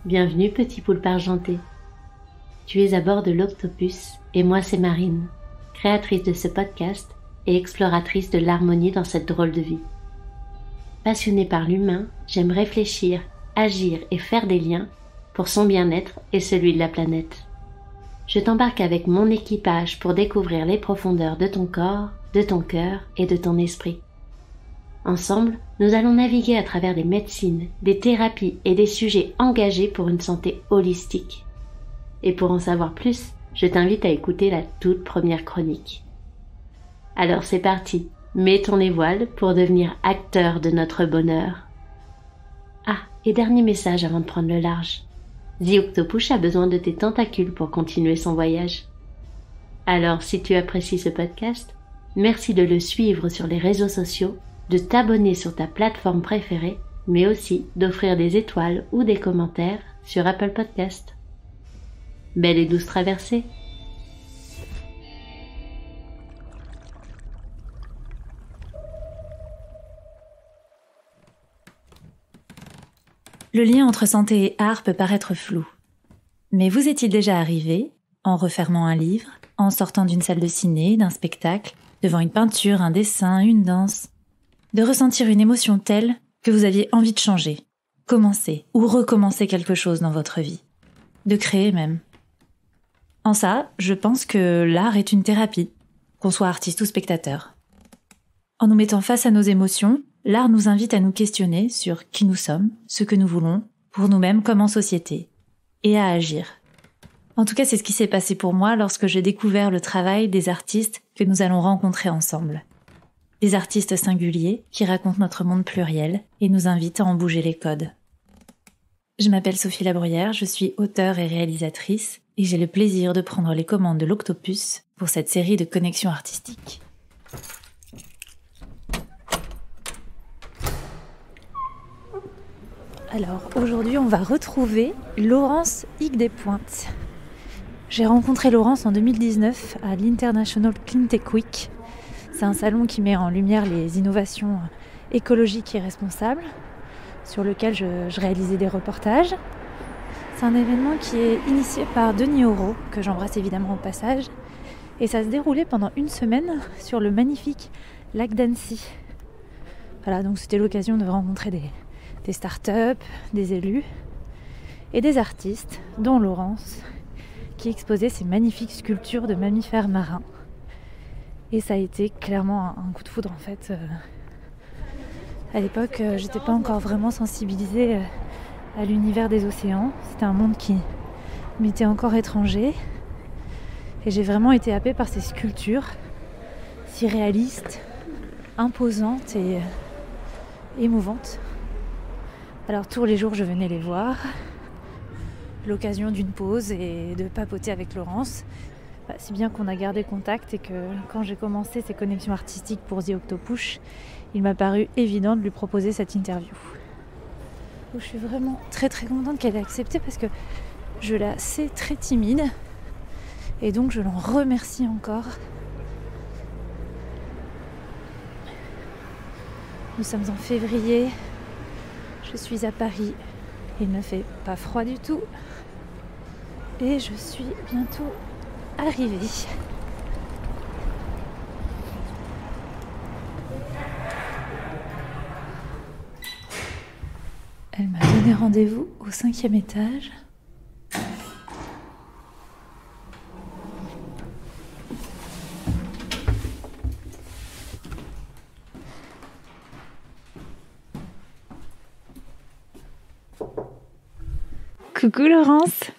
Bienvenue petit poulpe argenté. Tu es à bord de l'Octopus et moi c'est Marine, créatrice de ce podcast et exploratrice de l'harmonie dans cette drôle de vie. Passionnée par l'humain, j'aime réfléchir, agir et faire des liens pour son bien-être et celui de la planète. Je t'embarque avec mon équipage pour découvrir les profondeurs de ton corps, de ton cœur et de ton esprit. Ensemble, nous allons naviguer à travers des médecines, des thérapies et des sujets engagés pour une santé holistique. Et pour en savoir plus, je t'invite à écouter la toute première chronique. Alors c'est parti, mettons les voiles pour devenir acteurs de notre bonheur. Ah, et dernier message avant de prendre le large. The Octopus a besoin de tes tentacules pour continuer son voyage. Alors si tu apprécies ce podcast, merci de le suivre sur les réseaux sociaux, de t'abonner sur ta plateforme préférée, mais aussi d'offrir des étoiles ou des commentaires sur Apple Podcast. Belle et douce traversée. Le lien entre santé et art peut paraître flou. Mais vous est-il déjà arrivé, en refermant un livre, en sortant d'une salle de ciné, d'un spectacle, devant une peinture, un dessin, une danse, de ressentir une émotion telle que vous aviez envie de changer, commencer ou recommencer quelque chose dans votre vie, de créer même. En ça, je pense que l'art est une thérapie, qu'on soit artiste ou spectateur. En nous mettant face à nos émotions, l'art nous invite à nous questionner sur qui nous sommes, ce que nous voulons, pour nous-mêmes comme en société, et à agir. En tout cas, c'est ce qui s'est passé pour moi lorsque j'ai découvert le travail des artistes que nous allons rencontrer ensemble. Des artistes singuliers qui racontent notre monde pluriel et nous invitent à en bouger les codes. Je m'appelle Sophie Labruyère, je suis auteure et réalisatrice, et j'ai le plaisir de prendre les commandes de l'Octopus pour cette série de connexions artistiques. Alors, aujourd'hui, on va retrouver Laurence Higues-Despointes. J'ai rencontré Laurence en 2019 à l'International Cleantech Week. C'est un salon qui met en lumière les innovations écologiques et responsables, sur lequel je réalisais des reportages. C'est un événement qui est initié par Denis Auro, que j'embrasse évidemment au passage. Et ça se déroulait pendant une semaine sur le magnifique lac d'Annecy. Voilà, donc c'était l'occasion de rencontrer des startups, des élus et des artistes, dont Laurence, qui exposait ses magnifiques sculptures de mammifères marins. Et ça a été clairement un coup de foudre en fait. À l'époque, j'étais pas encore vraiment sensibilisée à l'univers des océans. C'était un monde qui m'était encore étranger. Et j'ai vraiment été happée par ces sculptures si réalistes, imposantes et émouvantes. Alors tous les jours, je venais les voir. L'occasion d'une pause et de papoter avec Laurence. Si bien qu'on a gardé contact et que quand j'ai commencé ces connexions artistiques pour The Octopus, il m'a paru évident de lui proposer cette interview. Donc, je suis vraiment très très contente qu'elle ait accepté parce que je la sais très timide et donc je l'en remercie encore. Nous sommes en février, je suis à Paris, il ne fait pas froid du tout et je suis bientôt arrivée. Elle m'a donné rendez-vous au 5e étage. Coucou Laurence.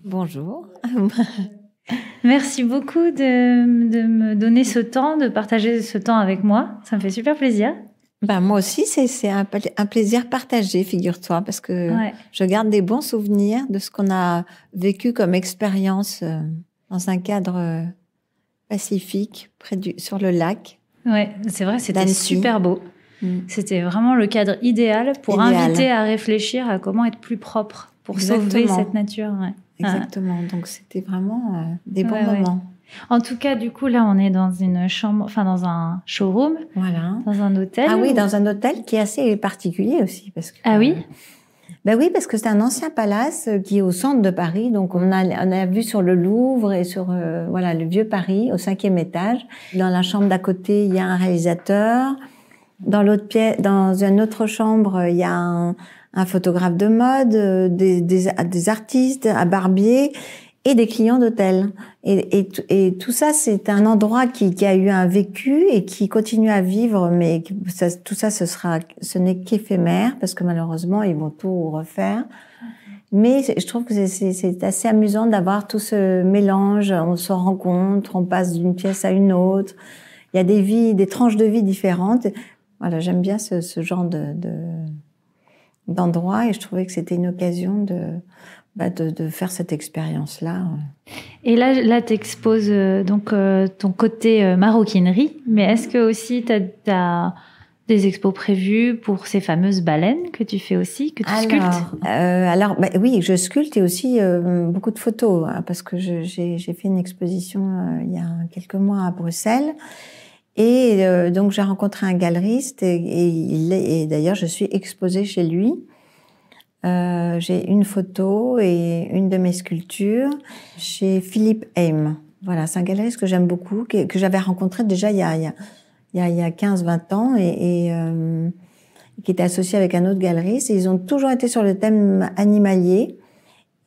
Bonjour. Merci beaucoup de me donner ce temps, de partager ce temps avec moi. Ça me fait super plaisir. Moi aussi, c'est un plaisir partagé, figure-toi, parce que je garde des bons souvenirs de ce qu'on a vécu comme expérience dans un cadre pacifique, sur le lac. Ouais, c'est vrai, c'était super beau. C'était vraiment le cadre idéal pour inviter à réfléchir à comment être plus propre pour sauver cette nature. Ouais. Exactement, donc c'était vraiment des bons moments. En tout cas, du coup, là, on est dans une chambre, enfin dans un showroom, voilà, dans un hôtel. Ah oui, dans un hôtel qui est assez particulier aussi, parce que. Ah oui. Ben oui, parce que c'est un ancien palace qui est au centre de Paris. Donc, on a vu sur le Louvre et sur voilà le vieux Paris, au 5e étage. Dans la chambre d'à côté, il y a un réalisateur. Dans l'autre pièce, dans une autre chambre, il y a un photographe de mode, des artistes, un barbier et des clients d'hôtel. Et tout ça, c'est un endroit qui a eu un vécu et qui continue à vivre, mais tout ça, ce n'est qu'éphémère, parce que malheureusement, ils vont tout refaire. Mais je trouve que c'est assez amusant d'avoir tout ce mélange. On se rencontre, on passe d'une pièce à une autre. Il y a des tranches de vie différentes. Voilà, j'aime bien ce genre d'endroit, et je trouvais que c'était une occasion de faire cette expérience-là. Et là tu exposes donc ton côté maroquinerie, mais est-ce que aussi tu as des expos prévues pour ces fameuses baleines que tu fais aussi, que tu sculptes? Alors oui, je sculpte, et aussi beaucoup de photos, hein, parce que j'ai fait une exposition il y a quelques mois à Bruxelles. Et donc j'ai rencontré un galeriste, et d'ailleurs je suis exposée chez lui. J'ai une photo et une de mes sculptures chez Philippe Heim. Voilà, c'est un galeriste que j'aime beaucoup, que j'avais rencontré déjà il y a 15-20 ans, et qui était associé avec un autre galeriste. Et ils ont toujours été sur le thème animalier.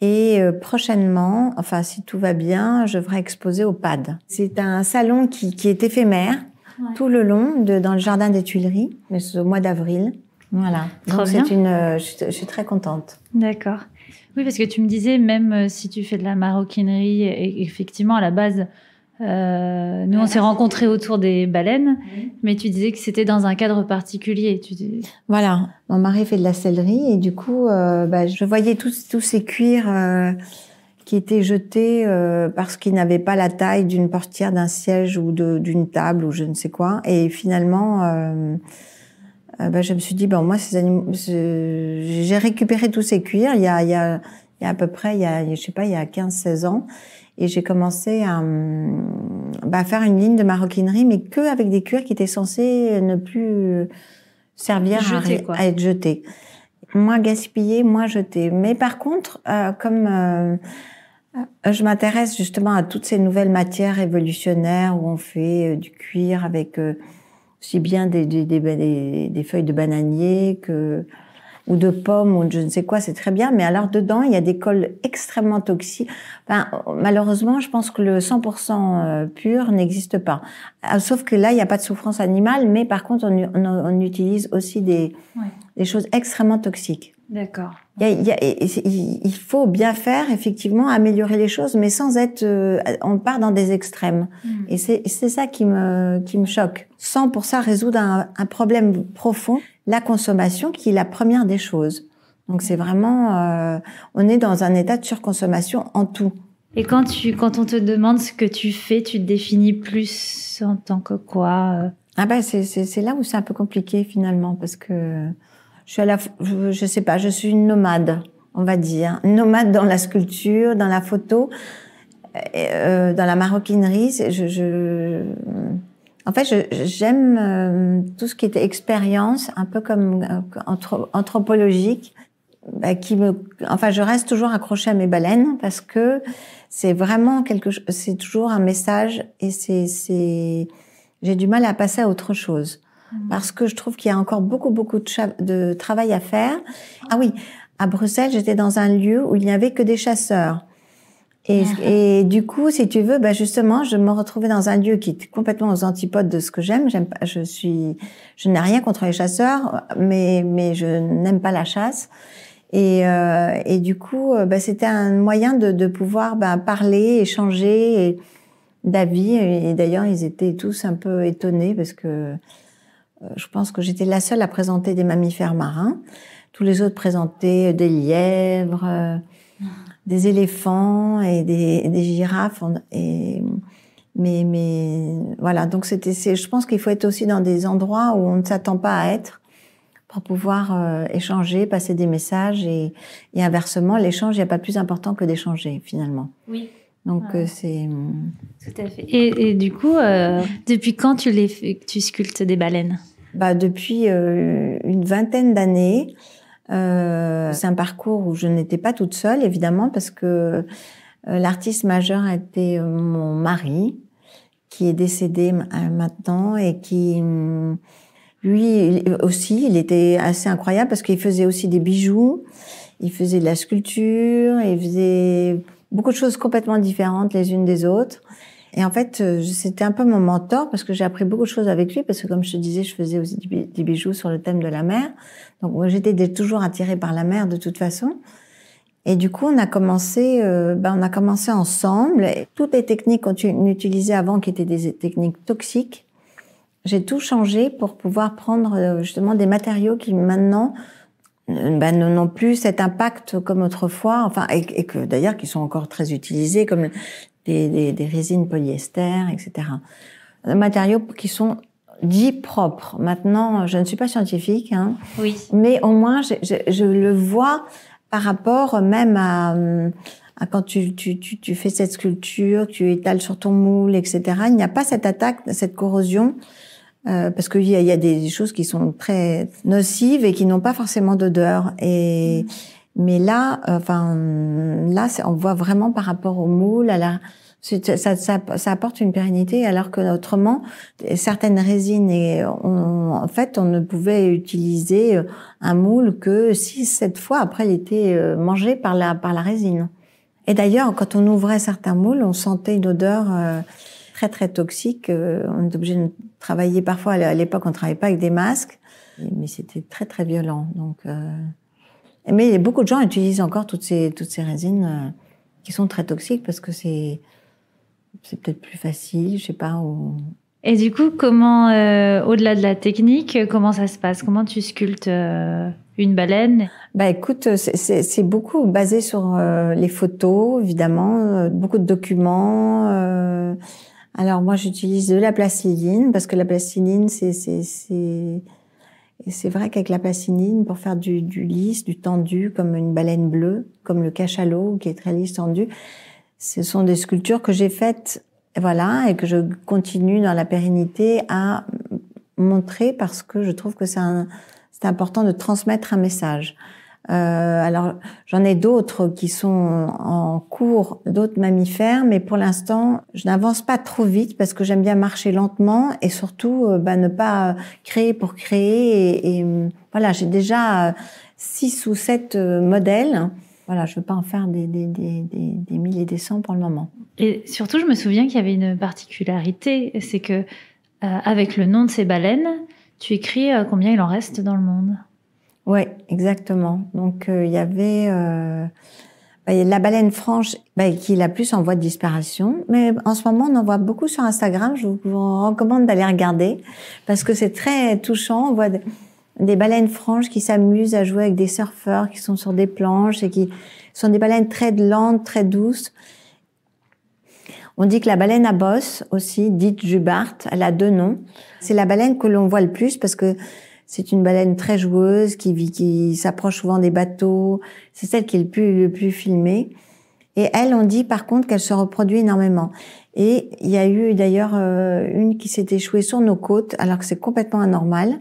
Et prochainement, enfin si tout va bien, je devrais exposer au PAD. C'est un salon qui est éphémère, tout le long, dans le jardin des Tuileries, mais c'est au mois d'avril. Voilà. Trop bien. Je suis très contente. D'accord. Oui, parce que tu me disais, même si tu fais de la maroquinerie, et effectivement, à la base, nous, on s'est rencontrés autour des baleines, mais tu disais que c'était dans un cadre particulier. Voilà. Mon mari fait de la sellerie, et du coup, je voyais tous ces cuirs qui étaient jetés parce qu'ils n'avaient pas la taille d'une portière, d'un siège ou d'une table ou je ne sais quoi. Et finalement, je me suis dit, moi, ces animaux, j'ai récupéré tous ces cuirs il y a à peu près, il y a 15-16 ans. Et j'ai commencé à faire une ligne de maroquinerie, mais que avec des cuirs qui étaient censés ne plus servir à être jetés. Moins gaspillés, moins jetés. Mais par contre, comme je m'intéresse justement à toutes ces nouvelles matières révolutionnaires où on fait du cuir avec aussi bien des feuilles de bananier ou de pommes ou de je ne sais quoi, c'est très bien. Mais alors dedans, il y a des cols extrêmement toxiques. Enfin, malheureusement, je pense que le 100% pur n'existe pas. Sauf que là, il n'y a pas de souffrance animale, mais par contre, on utilise aussi des choses extrêmement toxiques. D'accord. Il faut bien faire, effectivement, améliorer les choses, mais sans être... on part dans des extrêmes. Et c'est ça qui me choque. Sans pour ça résoudre un problème profond, la consommation, qui est la première des choses. Donc c'est vraiment... on est dans un état de surconsommation en tout. Et quand on te demande ce que tu fais, tu te définis plus en tant que quoi c'est là où c'est un peu compliqué, finalement, parce que... je sais pas, je suis une nomade, on va dire. Une nomade dans la sculpture, dans la photo, dans la maroquinerie. En fait, j'aime tout ce qui est expérience, un peu comme anthropologique, je reste toujours accrochée à mes baleines parce que c'est vraiment c'est toujours un message, et j'ai du mal à passer à autre chose. Parce que je trouve qu'il y a encore beaucoup de travail à faire. Ah oui, à Bruxelles, j'étais dans un lieu où il n'y avait que des chasseurs. Et du coup, si tu veux, justement, je me retrouvais dans un lieu qui était complètement aux antipodes de ce que j'aime. Je n'ai rien contre les chasseurs, mais je n'aime pas la chasse. Et du coup, c'était un moyen de pouvoir parler, échanger d'avis. Et d'ailleurs, ils étaient tous un peu étonnés parce que je pense que j'étais la seule à présenter des mammifères marins. Tous les autres présentaient des lièvres, des éléphants et des girafes. Mais voilà, donc je pense qu'il faut être aussi dans des endroits où on ne s'attend pas à être pour pouvoir échanger, passer des messages, et inversement, l'échange, il n'y a pas plus important que d'échanger finalement. Oui. Donc c'est... Tout à fait. Et du coup, depuis quand tu sculptes des baleines ? Depuis une vingtaine d'années. C'est un parcours où je n'étais pas toute seule, évidemment, parce que l'artiste majeur a été mon mari, qui est décédé maintenant et qui, lui aussi, il était assez incroyable parce qu'il faisait aussi des bijoux, il faisait de la sculpture, il faisait beaucoup de choses complètement différentes les unes des autres. Et en fait, c'était un peu mon mentor parce que j'ai appris beaucoup de choses avec lui parce que, comme je te disais, je faisais aussi des bijoux sur le thème de la mer. Donc, moi, j'étais toujours attirée par la mer de toute façon. Et du coup, on a commencé ensemble. Et toutes les techniques qu'on utilisait avant, qui étaient des techniques toxiques, j'ai tout changé pour pouvoir prendre justement des matériaux qui maintenant n'ont plus cet impact comme autrefois, enfin, et que d'ailleurs qui sont encore très utilisés, comme des résines polyester, etc. Des matériaux qui sont dits propres. Maintenant, je ne suis pas scientifique, hein, oui, mais au moins je le vois par rapport même à quand tu fais cette sculpture, tu étales sur ton moule, etc. Il n'y a pas cette attaque, cette corrosion, parce qu'il y a des choses qui sont très nocives et qui n'ont pas forcément d'odeur. Mais là, on voit vraiment par rapport au moule, ça apporte une pérennité, alors que autrement, certaines résines en fait, on ne pouvait utiliser un moule que 6-7 fois après il était mangé par la résine. Et d'ailleurs, quand on ouvrait certains moules, on sentait une odeur très très toxique. On était obligé de travailler parfois. À l'époque, on travaillait pas avec des masques, mais c'était très très violent. Donc, mais beaucoup de gens utilisent encore toutes ces résines qui sont très toxiques parce que c'est peut-être plus facile, je sais pas. Et du coup, comment, au-delà de la technique, comment ça se passe? Comment tu sculptes une baleine? Bah écoute, c'est beaucoup basé sur les photos, évidemment, beaucoup de documents. Alors moi, j'utilise de la plastiline parce que la plastiline, c'est vrai qu'avec la plastiline, pour faire du lisse, du tendu, comme une baleine bleue, comme le cachalot qui est très lisse, tendu, ce sont des sculptures que j'ai faites, voilà, et que je continue dans la pérennité à montrer parce que je trouve que c'est important de transmettre un message. Alors, j'en ai d'autres qui sont en cours, d'autres mammifères, mais pour l'instant, je n'avance pas trop vite parce que j'aime bien marcher lentement et surtout ne pas créer pour créer. Et voilà, j'ai déjà 6 ou 7 modèles. Voilà, je veux pas en faire des 1000 et des 100 pour le moment. Et surtout, je me souviens qu'il y avait une particularité, c'est que avec le nom de ces baleines, tu écris combien il en reste dans le monde. Oui, exactement. Donc, il y avait la baleine franche qui est la plus en voie de disparition. Mais en ce moment, on en voit beaucoup sur Instagram. Je vous recommande d'aller regarder parce que c'est très touchant. On voit des baleines franches qui s'amusent à jouer avec des surfeurs qui sont sur des planches et qui sont des baleines très lentes, très douces. On dit que la baleine à bosse aussi, dite jubarte, elle a 2 noms. C'est la baleine que l'on voit le plus parce que c'est une baleine très joueuse qui s'approche souvent des bateaux. C'est celle qui est le plus filmée. Et elle, on dit par contre qu'elle se reproduit énormément. Et il y a eu d'ailleurs une qui s'est échouée sur nos côtes, alors que c'est complètement anormal.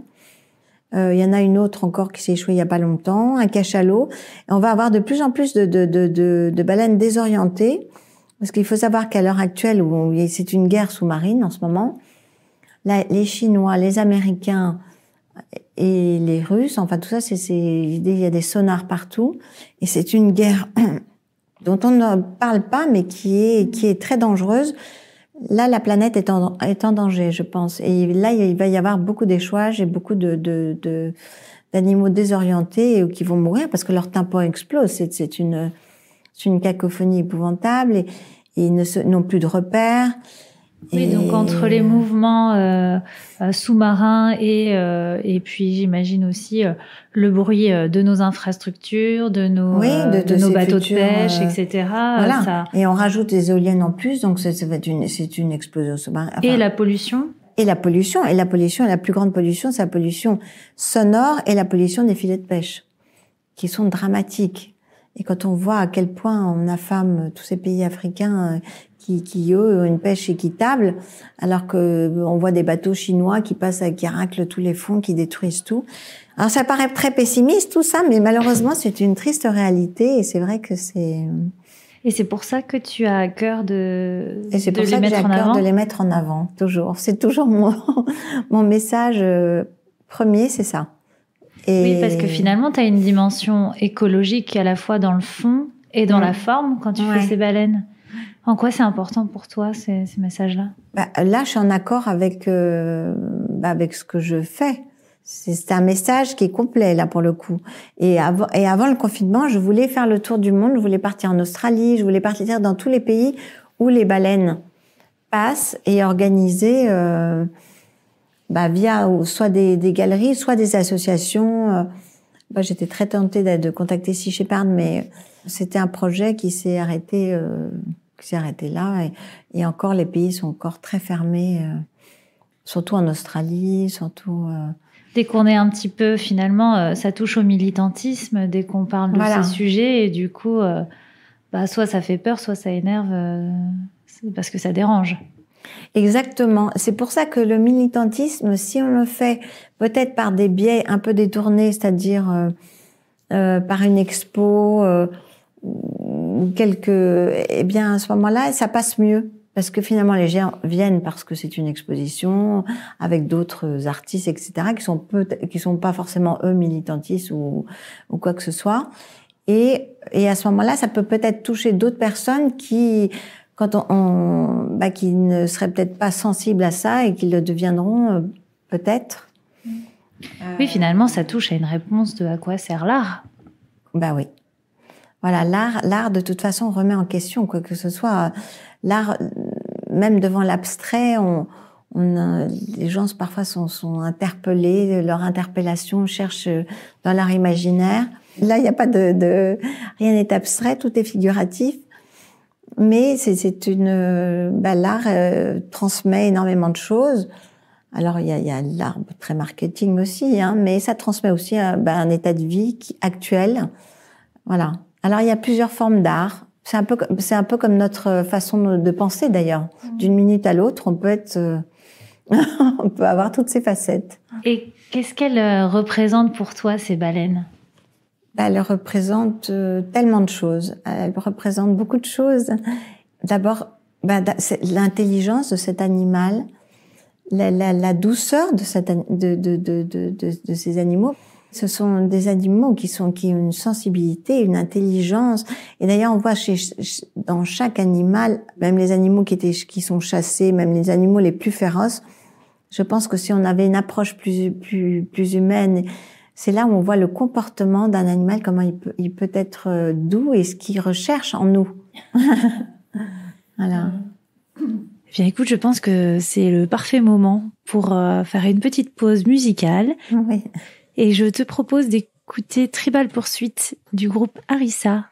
Il y en a une autre encore qui s'est échouée il y a pas longtemps, un cachalot. Et on va avoir de plus en plus de baleines désorientées. Parce qu'il faut savoir qu'à l'heure actuelle, où c'est une guerre sous-marine en ce moment, là, les Chinois, les Américains et les Russes, enfin tout ça, il y a des sonars partout, et c'est une guerre dont on ne parle pas, mais qui est très dangereuse. Là, la planète est en danger, je pense. Et là, il va y avoir beaucoup d'échouages et beaucoup d'animaux désorientés qui vont mourir parce que leur tympan explose. C'est une cacophonie épouvantable et ils n'ont plus de repères. Oui, donc entre les mouvements sous-marins et puis j'imagine aussi le bruit de nos infrastructures, de nos bateaux de pêche, etc. Voilà. Et on rajoute des éoliennes en plus, donc c'est une explosion sous-marine. Enfin, et la pollution. Et la plus grande pollution, c'est la pollution sonore et la pollution des filets de pêche, qui sont dramatiques. Et quand on voit à quel point on affame tous ces pays africains qui ont une pêche équitable, alors que on voit des bateaux chinois qui passent, qui raclent tous les fonds, qui détruisent tout. Alors ça paraît très pessimiste tout ça, mais malheureusement c'est une triste réalité et c'est vrai que c'est. Et c'est pour ça que tu as à cœur de et c'est pour ça que j'ai à cœur de les mettre en avant toujours. C'est toujours mon message premier, c'est ça. Et oui, parce que finalement tu as une dimension écologique à la fois dans le fond et dans la forme quand tu fais ces baleines. En quoi c'est important pour toi ces messages-là? Là, je suis en accord avec avec ce que je fais. C'est un message qui est complet là pour le coup. Et avant le confinement, je voulais faire le tour du monde. Je voulais partir en Australie. Je voulais partir dans tous les pays où les baleines passent et organiser via soit des galeries, soit des associations. J'étais très tentée de contacter Sea Shepherd, mais c'était un projet qui s'est arrêté là. Et encore, les pays sont encore très fermés, surtout en Australie, surtout. Dès qu'on est un petit peu, finalement, ça touche au militantisme, dès qu'on parle de ces sujets, et du coup, soit ça fait peur, soit ça énerve, parce que ça dérange. Exactement. C'est pour ça que le militantisme, si on le fait peut-être par des biais un peu détournés, c'est-à-dire par une expo, à ce moment-là, ça passe mieux. Parce que finalement, les gens viennent parce que c'est une exposition avec d'autres artistes, etc., qui sont pas forcément eux militantistes ou quoi que ce soit. Et à ce moment-là, ça peut peut-être toucher d'autres personnes qui ne seraient peut-être pas sensibles à ça et qui le deviendront peut-être. Oui, finalement, ça touche à une réponse de à quoi sert l'art. Oui. Voilà, l'art de toute façon remet en question quoi que ce soit. L'art, même devant l'abstrait, les gens parfois sont interpellés, leur interpellation cherche dans l'art imaginaire. Là, il n'y a pas rien n'est abstrait, tout est figuratif. Mais l'art transmet énormément de choses. Alors il y a l'art très marketing aussi, mais ça transmet aussi un état de vie actuel. Voilà. Alors il y a plusieurs formes d'art. C'est un peu comme notre façon de penser d'ailleurs. D'une minute à l'autre, on peut avoir toutes ces facettes. Et qu'est-ce qu'elles représentent pour toi, ces baleines? Elles représentent tellement de choses. Elles représentent beaucoup de choses. D'abord, c'est l'intelligence de cet animal, la douceur de ces animaux. Ce sont des animaux qui ont une sensibilité, une intelligence. Et d'ailleurs, on voit dans chaque animal, même les animaux qui sont chassés, même les animaux les plus féroces, je pense que si on avait une approche plus humaine, c'est là où on voit le comportement d'un animal, comment il peut être doux et ce qu'il recherche en nous. Voilà. Bien, écoute, je pense que c'est le parfait moment pour faire une petite pause musicale. Oui. Et je te propose d'écouter Tribal Pursuit du groupe Harissa.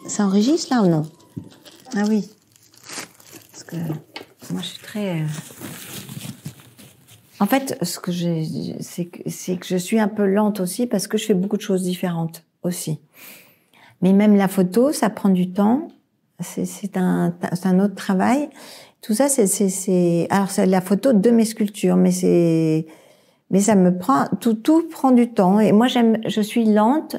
Ça enregistre là ou non? Ah oui. Parce que moi je suis très... En fait, ce que c'est que je suis un peu lente aussi parce que je fais beaucoup de choses différentes aussi. Mais même la photo, ça prend du temps. C'est un autre travail. Tout ça, alors c'est la photo de mes sculptures, mais ça me prend, tout prend du temps. Et moi, je suis lente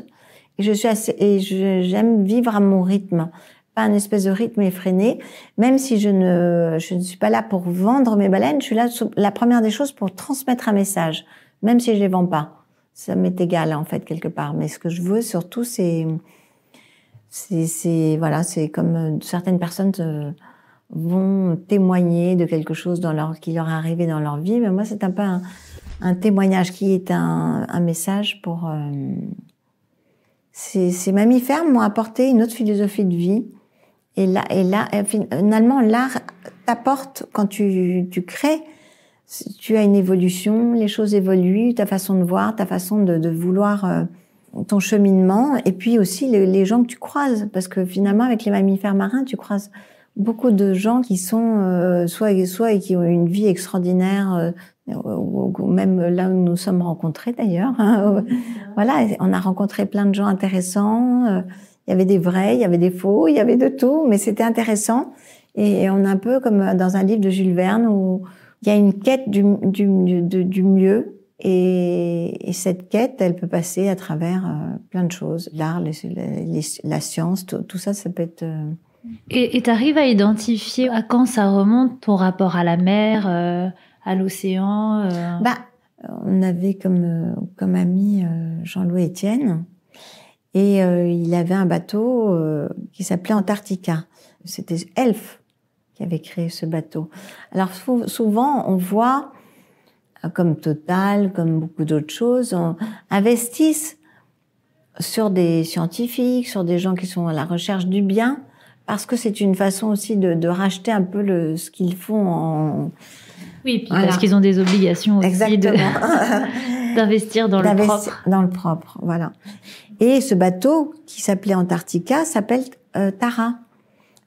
et j'aime vivre à mon rythme. Pas un espèce de rythme effréné. Même si je ne suis pas là pour vendre mes baleines, je suis là, la première des choses, pour transmettre un message. Même si je les vends pas. Ça m'est égal, en fait, quelque part. Mais ce que je veux, surtout, voilà, c'est comme certaines personnes vont témoigner de quelque chose qui leur est arrivé dans leur vie. Mais moi, c'est un peu un témoignage qui est un message pour... Ces mammifères m'ont apporté une autre philosophie de vie. Et là, finalement, l'art t'apporte, quand tu crées, tu as une évolution, les choses évoluent, ta façon de voir, ta façon de vouloir ton cheminement, et puis aussi les gens que tu croises, parce que finalement, avec les mammifères marins, tu croises beaucoup de gens qui sont soit qui ont une vie extraordinaire, ou même là où nous nous sommes rencontrés d'ailleurs. Voilà, on a rencontré plein de gens intéressants. Il y avait des vrais, il y avait des faux, il y avait de tout, mais c'était intéressant. Et on est un peu comme dans un livre de Jules Verne où il y a une quête du mieux. Et cette quête, elle peut passer à travers plein de choses. L'art, la science, tout ça, ça peut être... Et t'arrives à identifier à quand ça remonte, ton rapport à la mer, à l'océan On avait comme ami Jean-Louis Etienne. Et il avait un bateau qui s'appelait Antarctica. C'était Elf qui avait créé ce bateau. Alors souvent, on voit, comme Total, comme beaucoup d'autres choses, on investissent sur des scientifiques, sur des gens qui sont à la recherche du bien, parce que c'est une façon aussi de racheter un peu ce qu'ils font Oui, puis voilà. Parce qu'ils ont des obligations aussi d'investir dans le propre. Dans le propre, voilà. Et ce bateau, qui s'appelait Antarctica, s'appelle Tara.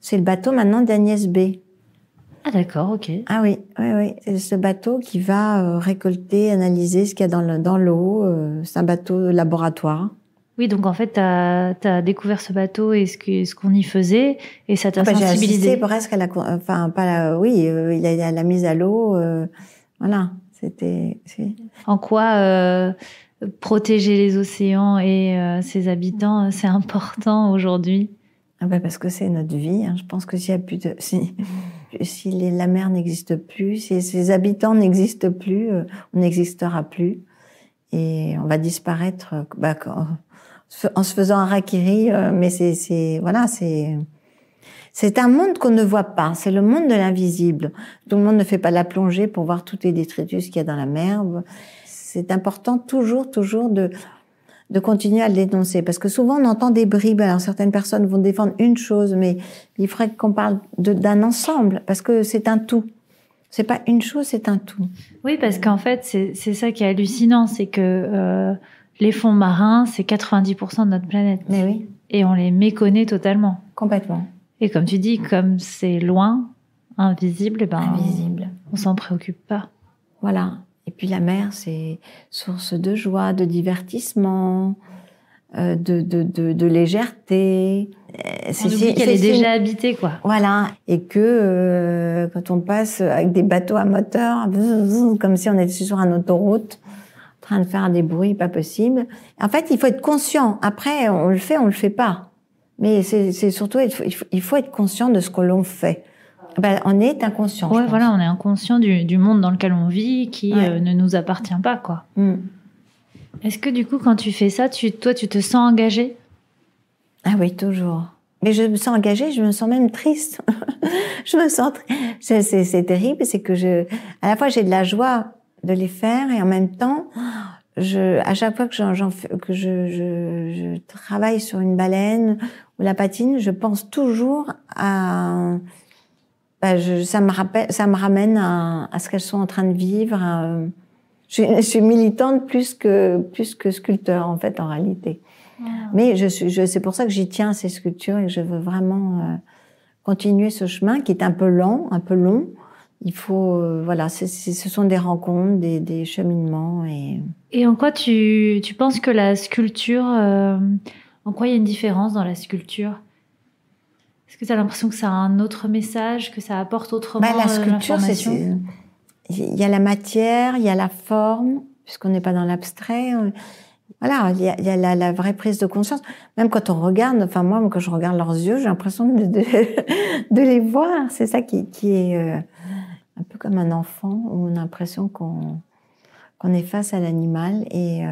C'est le bateau maintenant d'Agnès B. Ah d'accord, ok. Ah oui. C'est ce bateau qui va récolter, analyser ce qu'il y a dans l'eau. C'est un bateau laboratoire. Oui, donc en fait, t'as découvert ce bateau et ce qu'on y faisait, et ça t'a sensibilisé. J'ai assisté presque à la mise à l'eau. Voilà, En quoi protéger les océans et ses habitants, c'est important aujourd'hui? Parce que c'est notre vie. Je pense que s'il y a plus si la mer n'existe plus, si ses habitants n'existent plus, on n'existera plus, et on va disparaître. En se faisant un harakiri, mais c'est un monde qu'on ne voit pas. C'est le monde de l'invisible. Tout le monde ne fait pas la plongée pour voir tous les détritus qu'il y a dans la mer. C'est important toujours de continuer à le dénoncer, parce que souvent on entend des bribes. Alors certaines personnes vont défendre une chose, mais il faudrait qu'on parle d'un ensemble, parce que c'est un tout. C'est pas une chose, c'est un tout. Oui, parce qu'en fait, c'est ça qui est hallucinant, c'est que les fonds marins, c'est 90% de notre planète. Mais oui. Et on les méconnaît totalement. Complètement. Et comme tu dis, comme c'est loin, invisible, invisible, on s'en préoccupe pas. Voilà. Et puis la mer, c'est source de joie, de divertissement, de légèreté. On oublie qu'elle est déjà habitée, quoi. Voilà. Et que quand on passe avec des bateaux à moteur, comme si on était sur une autoroute, en train de faire des bruits pas possibles. En fait, il faut être conscient. Après, on le fait pas. Mais c'est surtout, il faut être conscient de ce que l'on fait. On est inconscient. Ouais, voilà, on est inconscient du monde dans lequel on vit, qui ne nous appartient pas, quoi. Mm. Est-ce que du coup, quand tu fais ça, toi, tu te sens engagée? Ah oui, toujours. Mais je me sens engagée, je me sens même triste. Je me sens... C'est terrible, c'est que à la fois, j'ai de la joie de les faire, et en même temps, à chaque fois que je travaille sur une baleine ou la patine, je pense toujours à... ça me ramène à ce qu'elles sont en train de vivre. Je suis militante plus que sculpteur, en fait, en réalité. Mais c'est pour ça que j'y tiens à ces sculptures et que je veux vraiment continuer ce chemin qui est un peu lent, un peu long. Il faut, voilà, ce sont des rencontres, des cheminements. Et en quoi tu penses que la sculpture, en quoi il y a une différence dans la sculpture? Est-ce que tu as l'impression que ça a un autre message, que ça apporte autrement la sculpture, il y a la matière, il y a la forme, puisqu'on n'est pas dans l'abstrait. Voilà, il y a la vraie prise de conscience. Même quand on regarde, enfin moi, quand je regarde leurs yeux, j'ai l'impression de les voir. C'est ça qui est un peu comme un enfant, où on a l'impression qu'on est face à l'animal. Et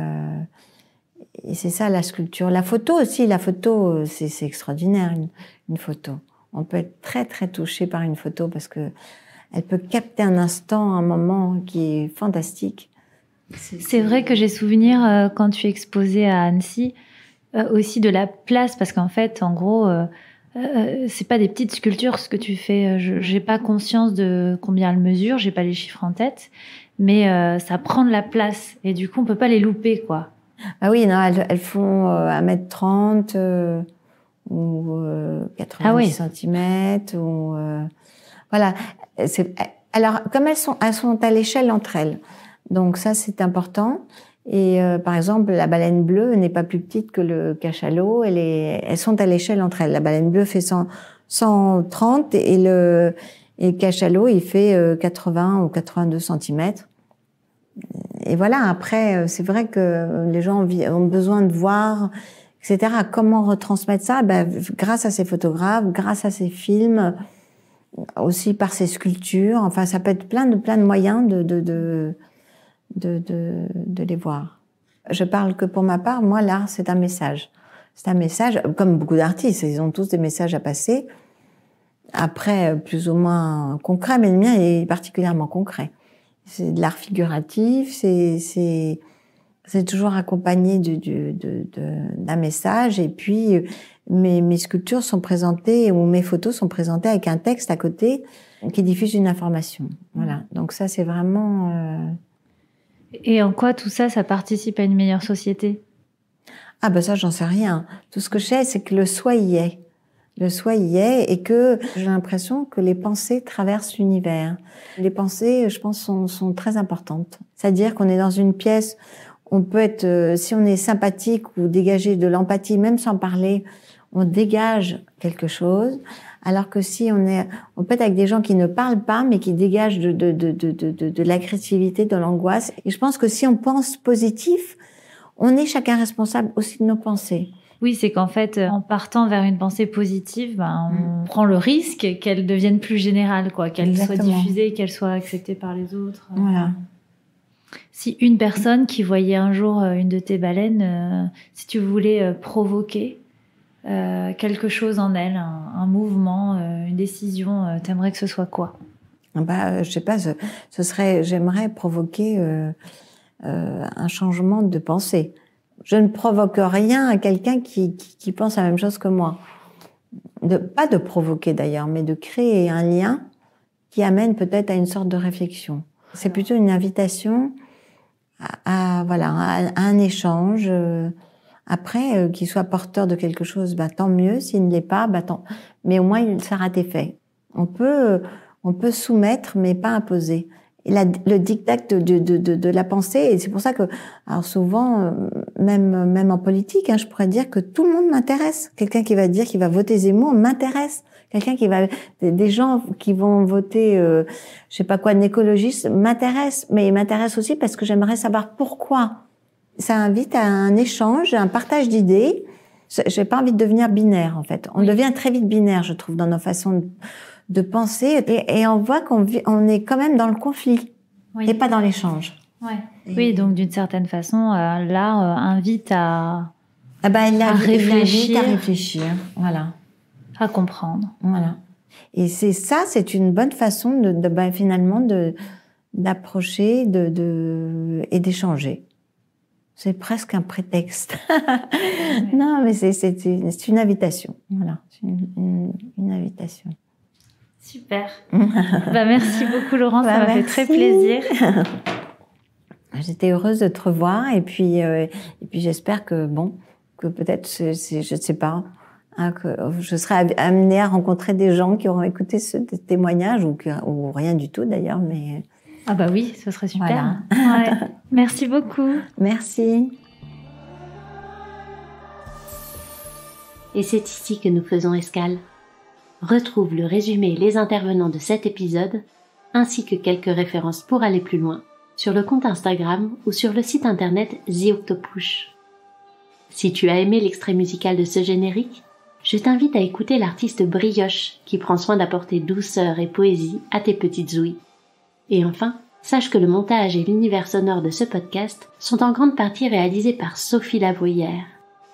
c'est ça la sculpture. La photo aussi, c'est extraordinaire, une photo. On peut être très très touché par une photo parce que elle peut capter un instant, un moment qui est fantastique. C'est vrai que j'ai souvenir quand tu exposais à Annecy aussi de la place, parce qu'en fait, en gros, c'est pas des petites sculptures ce que tu fais. J'ai pas conscience de combien elles mesurent, j'ai pas les chiffres en tête, mais ça prend de la place et du coup on peut pas les louper, quoi. Ah oui, non, elles font 1m30 ou 90 cm ou voilà. Alors comme elles sont à l'échelle entre elles, donc ça c'est important. Et par exemple, la baleine bleue n'est pas plus petite que le cachalot. Elles sont à l'échelle entre elles. La baleine bleue fait 130 et le cachalot il fait 80 ou 82 cm. Et voilà, après, c'est vrai que les gens ont besoin de voir, etc. Comment retransmettre ça? Grâce à ces photographes, grâce à ces films, aussi par ces sculptures. Enfin, ça peut être plein de moyens de les voir. Je parle que pour ma part, moi, l'art, c'est un message. C'est un message, comme beaucoup d'artistes, ils ont tous des messages à passer. Après, plus ou moins concret, mais le mien est particulièrement concret. C'est de l'art figuratif, c'est toujours accompagné d'un message. Et puis, mes sculptures sont présentées, ou mes photos sont présentées avec un texte à côté qui diffuse une information. Voilà. Donc ça, c'est vraiment... Et en quoi tout ça, ça participe à une meilleure société? Ah ça, j'en sais rien. Tout ce que je sais, c'est que le soi y est. Le soi y est et que j'ai l'impression que les pensées traversent l'univers. Les pensées, je pense, sont très importantes. C'est-à-dire qu'on est dans une pièce, on peut être, si on est sympathique ou dégager de l'empathie, même sans parler, on dégage quelque chose. Alors que si on peut être avec des gens qui ne parlent pas, mais qui dégagent de l'agressivité, de l'angoisse. Et je pense que si on pense positif, on est chacun responsable aussi de nos pensées. Oui, c'est qu'en fait, en partant vers une pensée positive, on prend le risque qu'elle devienne plus générale, quoi, qu'elle soit diffusée, qu'elle soit acceptée par les autres. Voilà. Si une personne qui voyait un jour une de tes baleines, si tu voulais provoquer quelque chose en elle, un mouvement, une décision, t'aimerais que ce soit quoi? Je sais pas, j'aimerais provoquer un changement de pensée. Je ne provoque rien à quelqu'un qui pense la même chose que moi. Pas de provoquer d'ailleurs, mais de créer un lien qui amène peut-être à une sorte de réflexion. C'est plutôt une invitation à un échange. Après, qu'il soit porteur de quelque chose, tant mieux. S'il ne l'est pas, tant. Mais au moins, il sera été fait. On peut soumettre, mais pas imposer. Et le diktat de la pensée, et c'est pour ça que, alors souvent, même en politique, je pourrais dire que tout le monde m'intéresse. Quelqu'un qui va dire qu'il va voter Zemmour m'intéresse. Quelqu'un des gens qui vont voter, je sais pas quoi, un écologiste m'intéresse. Mais il m'intéresse aussi parce que j'aimerais savoir pourquoi. Ça invite à un échange, à un partage d'idées. J'ai pas envie de devenir binaire, en fait. On devient très vite binaire, je trouve, dans nos façons de penser, et on voit on est quand même dans le conflit, et pas dans l'échange. Ouais. Oui, donc d'une certaine façon, l'art invite à réfléchir, voilà, à comprendre, voilà. Et c'est une bonne façon finalement d'approcher, et d'échanger. C'est presque un prétexte. Oui. Non, mais c'est une invitation, voilà, c'est une invitation. Super. Merci beaucoup, Laurence. Ça m'a fait très plaisir. J'étais heureuse de te revoir et puis j'espère que que peut-être, je ne sais pas, hein, que je serais amenée à rencontrer des gens qui auront écouté ce témoignage ou rien du tout d'ailleurs, mais... Ah bah oui, ce serait super. Voilà. Ouais. Merci beaucoup. Merci. Et c'est ici que nous faisons escale. Retrouve le résumé et les intervenants de cet épisode, ainsi que quelques références pour aller plus loin, sur le compte Instagram ou sur le site internet The Octopush. Si tu as aimé l'extrait musical de ce générique, je t'invite à écouter l'artiste Brioche qui prend soin d'apporter douceur et poésie à tes petites ouïes. Et enfin, sache que le montage et l'univers sonore de ce podcast sont en grande partie réalisés par Sophie Lavoyère,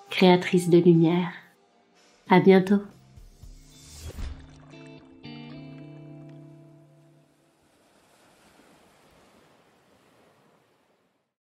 créatrice de lumière. À bientôt.